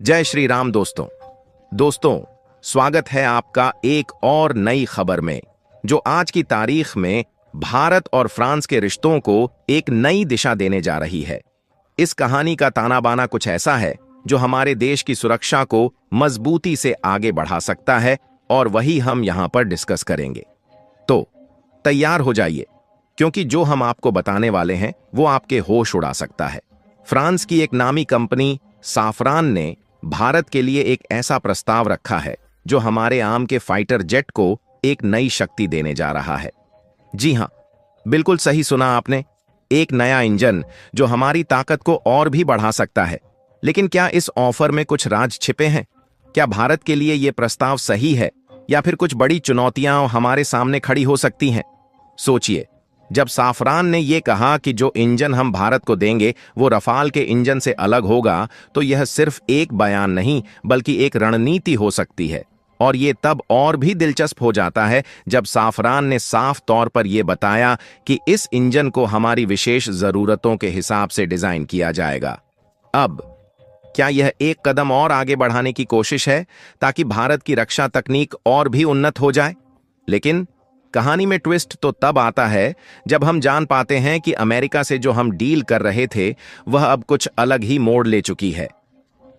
जय श्री राम दोस्तों स्वागत है आपका एक और नई खबर में जो आज की तारीख में भारत और फ्रांस के रिश्तों को एक नई दिशा देने जा रही है। इस कहानी का ताना बाना कुछ ऐसा है जो हमारे देश की सुरक्षा को मजबूती से आगे बढ़ा सकता है और वही हम यहां पर डिस्कस करेंगे। तो तैयार हो जाइए, क्योंकि जो हम आपको बताने वाले हैं वो आपके होश उड़ा सकता है। फ्रांस की एक नामी कंपनी साफरान ने भारत के लिए एक ऐसा प्रस्ताव रखा है जो हमारे आम के फाइटर जेट को एक नई शक्ति देने जा रहा है। जी हां, बिल्कुल सही सुना आपने, एक नया इंजन जो हमारी ताकत को और भी बढ़ा सकता है। लेकिन क्या इस ऑफर में कुछ राज छिपे हैं? क्या भारत के लिए यह प्रस्ताव सही है या फिर कुछ बड़ी चुनौतियां हमारे सामने खड़ी हो सकती हैं? सोचिए, जब साफरान ने यह कहा कि जो इंजन हम भारत को देंगे वो रफाल के इंजन से अलग होगा, तो यह सिर्फ एक बयान नहीं बल्कि एक रणनीति हो सकती है। और ये तब और भी दिलचस्प हो जाता है जब साफरान ने साफ तौर पर यह बताया कि इस इंजन को हमारी विशेष जरूरतों के हिसाब से डिजाइन किया जाएगा। अब क्या यह एक कदम और आगे बढ़ाने की कोशिश है ताकि भारत की रक्षा तकनीक और भी उन्नत हो जाए? लेकिन कहानी में ट्विस्ट तो तब आता है जब हम जान पाते हैं कि अमेरिका से जो हम डील कर रहे थे वह अब कुछ अलग ही मोड़ ले चुकी है।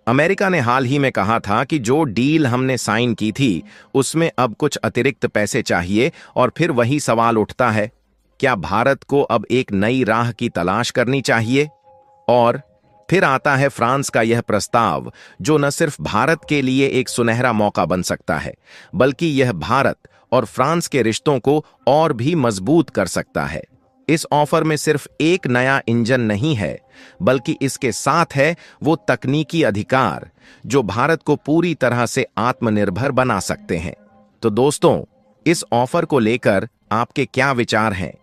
अमेरिका ने हाल ही में कहा था कि जो डील हमने साइन की थी उसमें अब कुछ अतिरिक्त पैसे चाहिए, और फिर वही सवाल उठता है, क्या भारत को अब एक नई राह की तलाश करनी चाहिए? और फिर आता है फ्रांस का यह प्रस्ताव जो न सिर्फ भारत के लिए एक सुनहरा मौका बन सकता है, बल्कि यह भारत और फ्रांस के रिश्तों को और भी मजबूत कर सकता है। इस ऑफर में सिर्फ एक नया इंजन नहीं है, बल्कि इसके साथ है वो तकनीकी अधिकार जो भारत को पूरी तरह से आत्मनिर्भर बना सकते हैं। तो दोस्तों, इस ऑफर को लेकर आपके क्या विचार हैं?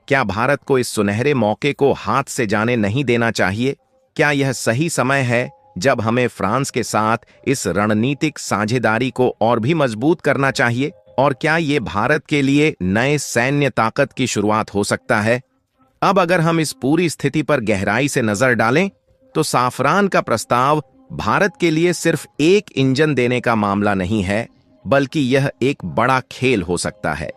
क्या भारत को इस सुनहरे मौके को हाथ से जाने नहीं देना चाहिए? क्या यह सही समय है जब हमें फ्रांस के साथ इस रणनीतिक साझेदारी को और भी मजबूत करना चाहिए? और क्या ये भारत के लिए नए सैन्य ताकत की शुरुआत हो सकता है? अब अगर हम इस पूरी स्थिति पर गहराई से नजर डालें तो साफरान का प्रस्ताव भारत के लिए सिर्फ एक इंजन देने का मामला नहीं है, बल्कि यह एक बड़ा खेल हो सकता है।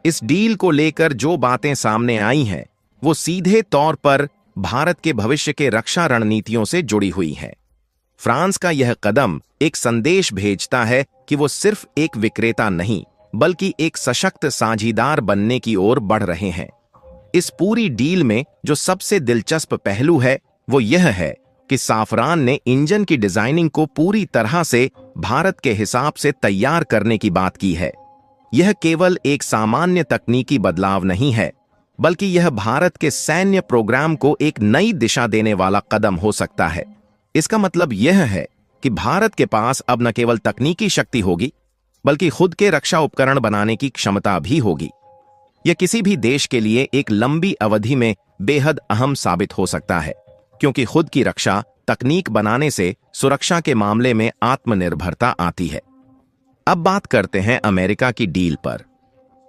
इस डील को लेकर जो बातें सामने आई हैं वो सीधे तौर पर भारत के भविष्य के रक्षा रणनीतियों से जुड़ी हुई हैं। फ्रांस का यह कदम एक संदेश भेजता है कि वो सिर्फ एक विक्रेता नहीं बल्कि एक सशक्त साझीदार बनने की ओर बढ़ रहे हैं। इस पूरी डील में जो सबसे दिलचस्प पहलू है वो यह है कि साफरान ने इंजन की डिजाइनिंग को पूरी तरह से भारत के हिसाब से तैयार करने की बात की है। यह केवल एक सामान्य तकनीकी बदलाव नहीं है, बल्कि यह भारत के सैन्य प्रोग्राम को एक नई दिशा देने वाला कदम हो सकता है। इसका मतलब यह है कि भारत के पास अब न केवल तकनीकी शक्ति होगी बल्कि खुद के रक्षा उपकरण बनाने की क्षमता भी होगी। यह किसी भी देश के लिए एक लंबी अवधि में बेहद अहम साबित हो सकता है, क्योंकि खुद की रक्षा तकनीक बनाने से सुरक्षा के मामले में आत्मनिर्भरता आती है। अब बात करते हैं अमेरिका की डील पर।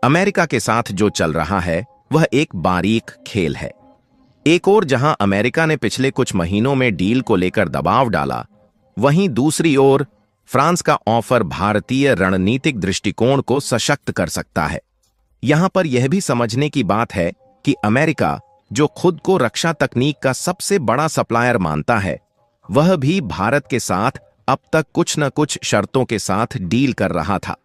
अमेरिका के साथ जो चल रहा है वह एक बारीक खेल है। एक ओर जहां अमेरिका ने पिछले कुछ महीनों में डील को लेकर दबाव डाला, वहीं दूसरी ओर फ्रांस का ऑफर भारतीय रणनीतिक दृष्टिकोण को सशक्त कर सकता है। यहां पर यह भी समझने की बात है कि अमेरिका, जो खुद को रक्षा तकनीक का सबसे बड़ा सप्लायर मानता है, वह भी भारत के साथ अब तक कुछ न कुछ शर्तों के साथ डील कर रहा था।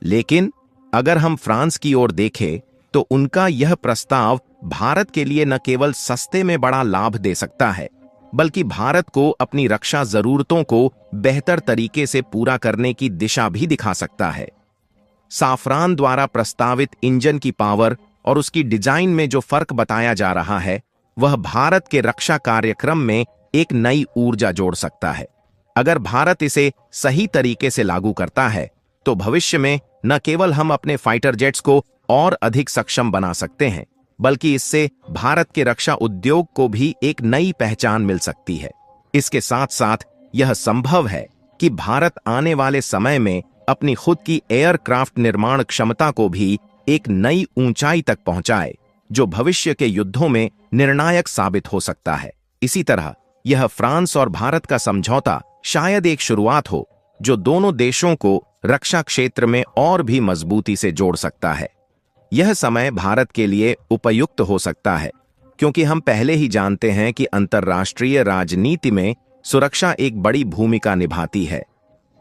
लेकिन अगर हम फ्रांस की ओर देखें तो उनका यह प्रस्ताव भारत के लिए न केवल सस्ते में बड़ा लाभ दे सकता है, बल्कि भारत को अपनी रक्षा जरूरतों को बेहतर तरीके से पूरा करने की दिशा भी दिखा सकता है। साफरान द्वारा प्रस्तावित इंजन की पावर और उसकी डिजाइन में जो फर्क बताया जा रहा है वह भारत के रक्षा कार्यक्रम में एक नई ऊर्जा जोड़ सकता है। अगर भारत इसे सही तरीके से लागू करता है तो भविष्य में न केवल हम अपने फाइटर जेट्स को और अधिक सक्षम बना सकते हैं, बल्कि इससे भारत के रक्षा उद्योग को भी एक नई पहचान मिल सकती है। इसके साथ साथ यह संभव है कि भारत आने वाले समय में अपनी खुद की एयरक्राफ्ट निर्माण क्षमता को भी एक नई ऊंचाई तक पहुंचाए, जो भविष्य के युद्धों में निर्णायक साबित हो सकता है। इसी तरह यह फ्रांस और भारत का समझौता शायद एक शुरुआत हो जो दोनों देशों को रक्षा क्षेत्र में और भी मजबूती से जोड़ सकता है। यह समय भारत के लिए उपयुक्त हो सकता है क्योंकि हम पहले ही जानते हैं कि अंतर्राष्ट्रीय राजनीति में सुरक्षा एक बड़ी भूमिका निभाती है,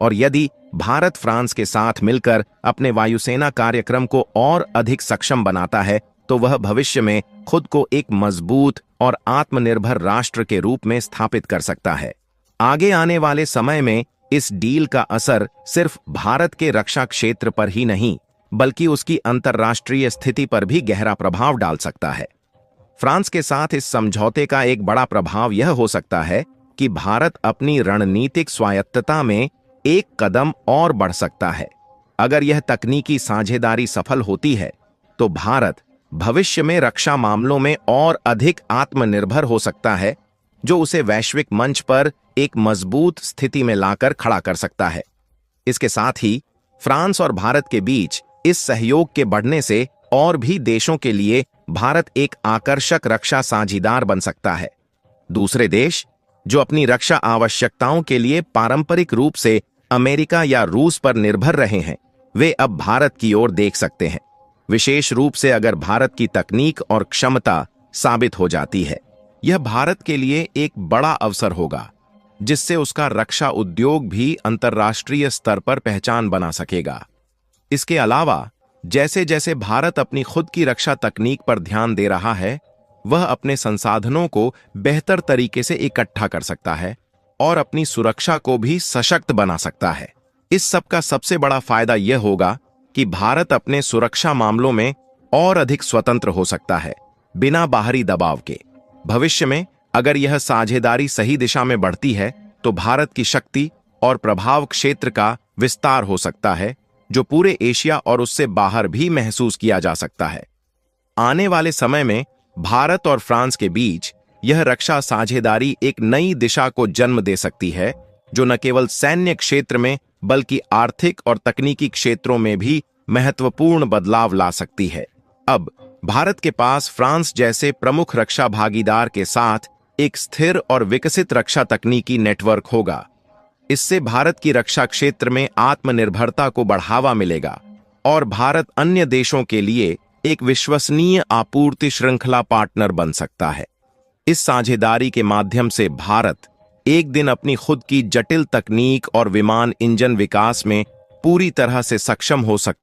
और यदि भारत फ्रांस के साथ मिलकर अपने वायुसेना कार्यक्रम को और अधिक सक्षम बनाता है तो वह भविष्य में खुद को एक मजबूत और आत्मनिर्भर राष्ट्र के रूप में स्थापित कर सकता है। आगे आने वाले समय में इस डील का असर सिर्फ भारत के रक्षा क्षेत्र पर ही नहीं बल्कि उसकी अंतर्राष्ट्रीय स्थिति पर भी गहरा प्रभाव डाल सकता है। फ्रांस के साथ इस समझौते का एक बड़ा प्रभाव यह हो सकता है कि भारत अपनी रणनीतिक स्वायत्तता में एक कदम और बढ़ सकता है। अगर यह तकनीकी साझेदारी सफल होती है तो भारत भविष्य में रक्षा मामलों में और अधिक आत्मनिर्भर हो सकता है, जो उसे वैश्विक मंच पर एक मजबूत स्थिति में लाकर खड़ा कर सकता है। इसके साथ ही फ्रांस और भारत के बीच इस सहयोग के बढ़ने से और भी देशों के लिए भारत एक आकर्षक रक्षा साझीदार बन सकता है। दूसरे देश जो अपनी रक्षा आवश्यकताओं के लिए पारंपरिक रूप से अमेरिका या रूस पर निर्भर रहे हैं, वे अब भारत की ओर देख सकते हैं, विशेष रूप से अगर भारत की तकनीक और क्षमता साबित हो जाती है। यह भारत के लिए एक बड़ा अवसर होगा जिससे उसका रक्षा उद्योग भी अंतर्राष्ट्रीय स्तर पर पहचान बना सकेगा। इसके अलावा जैसे जैसे भारत अपनी खुद की रक्षा तकनीक पर ध्यान दे रहा है, वह अपने संसाधनों को बेहतर तरीके से इकट्ठा कर सकता है और अपनी सुरक्षा को भी सशक्त बना सकता है। इस सब का सबसे बड़ा फायदा यह होगा कि भारत अपने सुरक्षा मामलों में और अधिक स्वतंत्र हो सकता है, बिना बाहरी दबाव के। भविष्य में अगर यह साझेदारी सही दिशा में बढ़ती है तो भारत की शक्ति और प्रभाव क्षेत्र का विस्तार हो सकता है, जो पूरे एशिया और उससे बाहर भी महसूस किया जा सकता है। आने वाले समय में भारत और फ्रांस के बीच यह रक्षा साझेदारी एक नई दिशा को जन्म दे सकती है, जो न केवल सैन्य क्षेत्र में बल्कि आर्थिक और तकनीकी क्षेत्रों में भी महत्वपूर्ण बदलाव ला सकती है। अब भारत के पास फ्रांस जैसे प्रमुख रक्षा भागीदार के साथ एक स्थिर और विकसित रक्षा तकनीकी नेटवर्क होगा। इससे भारत की रक्षा क्षेत्र में आत्मनिर्भरता को बढ़ावा मिलेगा और भारत अन्य देशों के लिए एक विश्वसनीय आपूर्ति श्रृंखला पार्टनर बन सकता है। इस साझेदारी के माध्यम से भारत एक दिन अपनी खुद की जटिल तकनीक और विमान इंजन विकास में पूरी तरह से सक्षम हो सकता है।